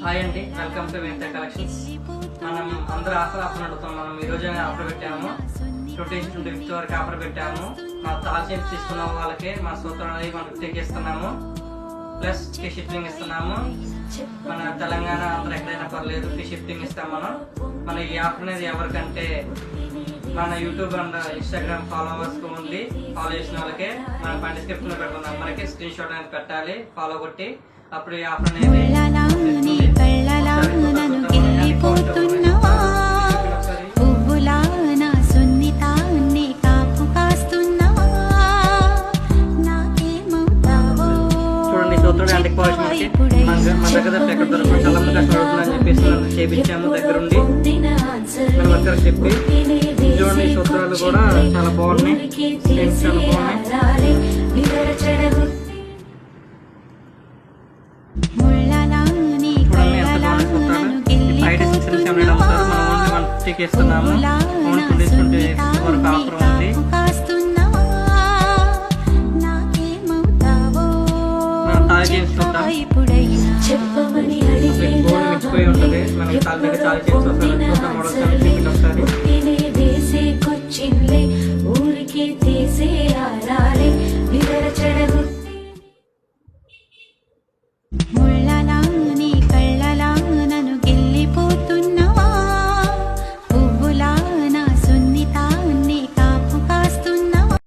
Hi అండి, welcome to Venkata collections. మనం అందరూ ఆఫర్ అడుగుతాం. మనం ఈ రోజు ఆఫర్ పెట్టాము. 25 వరకు ఆఫర్ పెట్టాము. మా తాల్చేపు తీసుకున్న వాళ్ళకి మా సూత్రం అనేది మనం తెగిస్తున్నాము. ప్లస్ ఫ్రీ షిప్పింగ్ ఇస్తున్నాము. మన తెలంగాణ ఆంధ్ర ఎక్కడైనా పర్లేదు, ఫ్రీ షిప్పింగ్ ఇస్తాం. మన ఈ ఆఫర్ అనేది ఎవరికంటే మన యూట్యూబ్ అండ్ ఇన్స్టాగ్రామ్ ఫాలోవర్స్ ఉంది. ఫాలో చేసిన వాళ్ళకే మన డిస్క్రిప్షన్ లో పెడుతున్నాం. మనకి స్క్రీన్ షాట్ అనేది పెట్టాలి, ఫాలో కొట్టి అప్పుడు ఈ ఆఫర్ అనేది చూడండి. సూత్రుడు అంటే మన దగ్గర ఎక్కడ దొరకడం చాలా మంది కష్టపడుతుందని చెప్పేసి మనం చేపించాము దగ్గరుండి మన దగ్గర చెప్పి. చూడండి, సూత్రాలు కూడా చాలా బాగున్నాయి, చాలా బాగున్నాయి. ఇస్తున్నాము. ఓన్లీ 20 వరకు ఆఫర్ ఉంది. మనం తాళి చూద్దాం. గోల్డ్ మిక్సిపోయి ఉంటుంది. మనకి తాళి దగ్గర తాళి చేసి వస్తారు. మోడల్స్ ఒకసారి